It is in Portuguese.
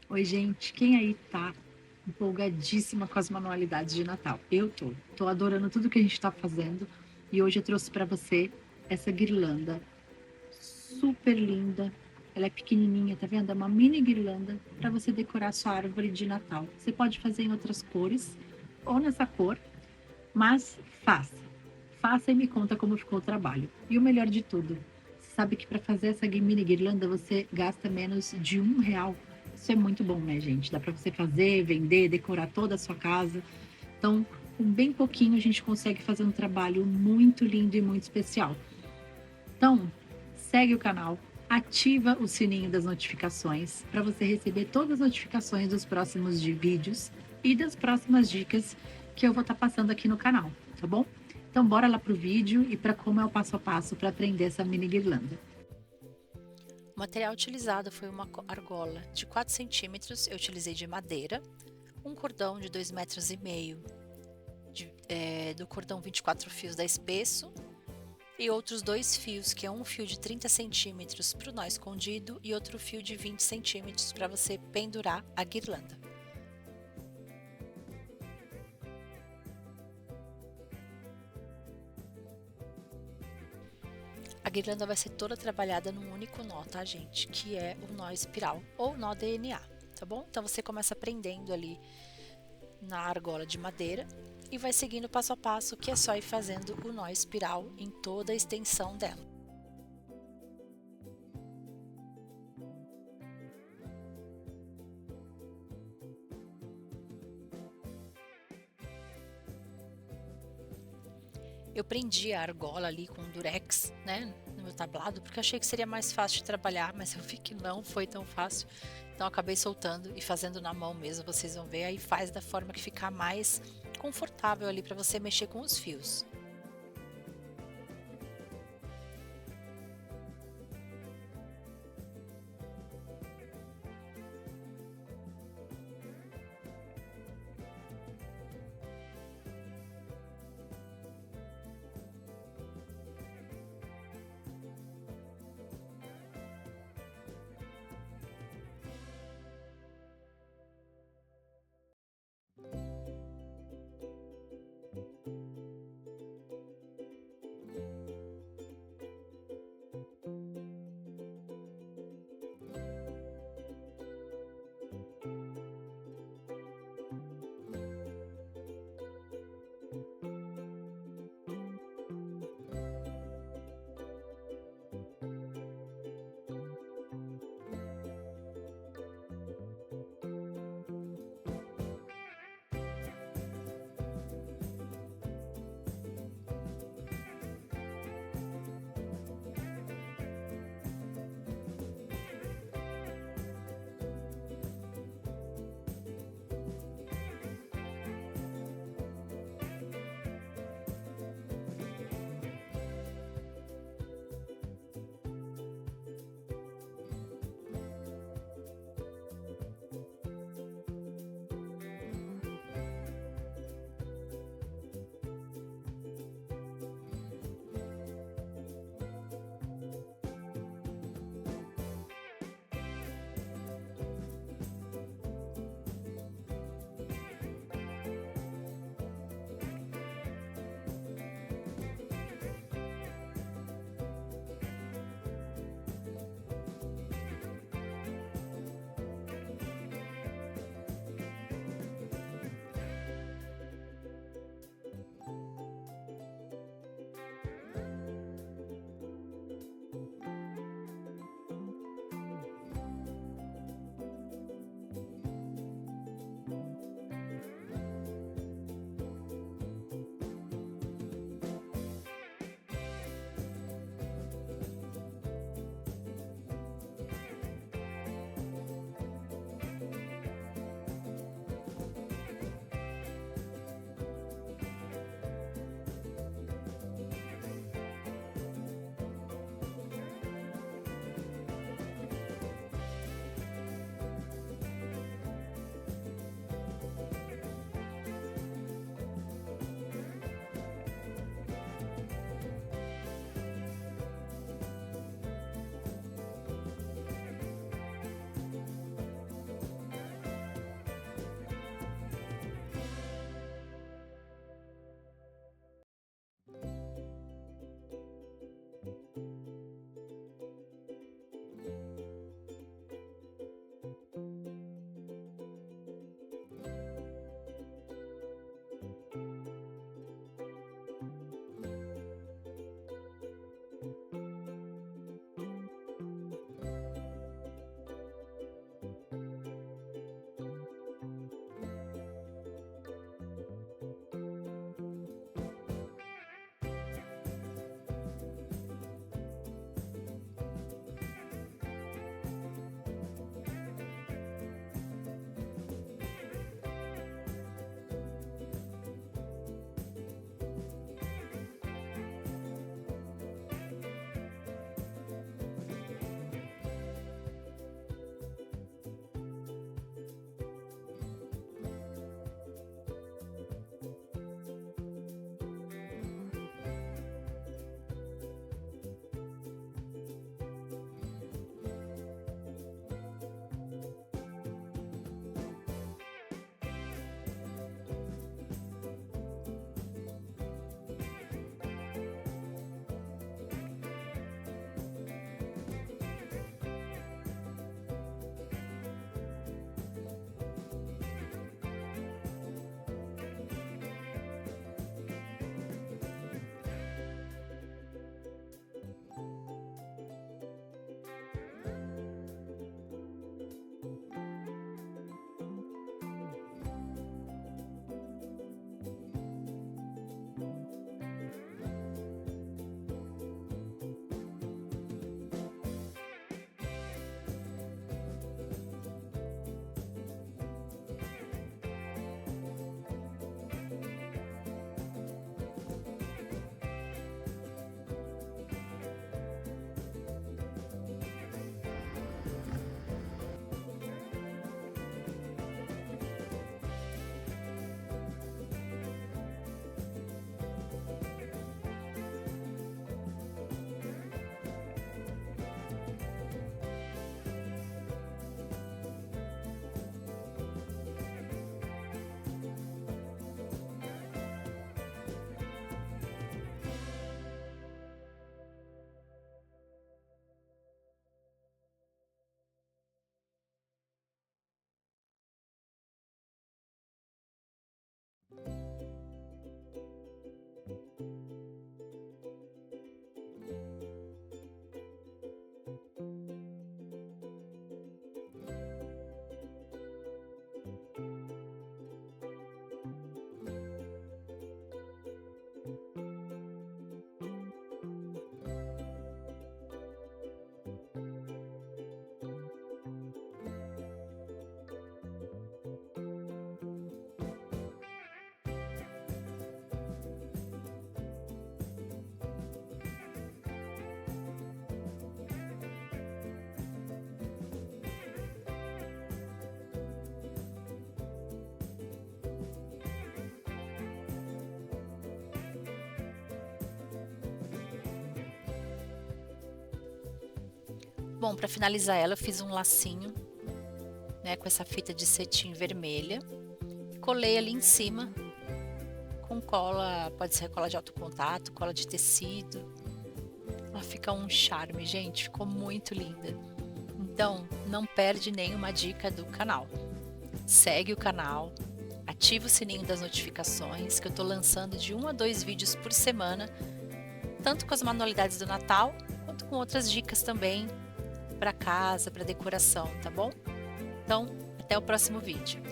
Oi, gente, quem aí tá empolgadíssima com as manualidades de Natal? Eu tô adorando tudo que a gente tá fazendo e hoje eu trouxe para você essa guirlanda super linda. Ela é pequenininha, tá vendo? É uma mini guirlanda para você decorar sua árvore de Natal. Você pode fazer em outras cores ou nessa cor, mas faça. Faça e me conta como ficou o trabalho. E o melhor de tudo, você sabe que para fazer essa mini guirlanda você gasta menos de R$ 1. Isso é muito bom, né, gente? Dá para você fazer, vender, decorar toda a sua casa. Então, com bem pouquinho a gente consegue fazer um trabalho muito lindo e muito especial. Então, segue o canal, ativa o sininho das notificações para você receber todas as notificações dos próximos vídeos e das próximas dicas que eu vou estar passando aqui no canal, tá bom? Então, bora lá pro vídeo e para como é o passo a passo para aprender essa mini guirlanda. O material utilizado foi uma argola de 4 centímetros, eu utilizei de madeira, um cordão de 2,5 metros do cordão 24 fios da espesso e outros 2 fios, que é um fio de 30 centímetros para o nó escondido e outro fio de 20 centímetros para você pendurar a guirlanda. A guirlanda vai ser toda trabalhada num único nó, tá, gente? Que é o nó espiral ou nó DNA, tá bom? Então você começa prendendo ali na argola de madeira e vai seguindo passo a passo, que é só ir fazendo o nó espiral em toda a extensão dela. Eu prendi a argola ali com durex, né, no meu tablado, porque achei que seria mais fácil de trabalhar, mas eu vi que não foi tão fácil. Então acabei soltando e fazendo na mão mesmo, vocês vão ver, aí faz da forma que ficar mais confortável ali para você mexer com os fios. Bom, para finalizar ela, eu fiz um lacinho, né, com essa fita de cetim vermelha. Colei ali em cima com cola, pode ser cola de alto contato, cola de tecido. Ela fica um charme, gente, ficou muito linda. Então, não perde nenhuma dica do canal. Segue o canal, ativa o sininho das notificações, que eu tô lançando de 1 a 2 vídeos por semana, tanto com as manualidades do Natal, quanto com outras dicas também para casa, para decoração, tá bom? Então, até o próximo vídeo.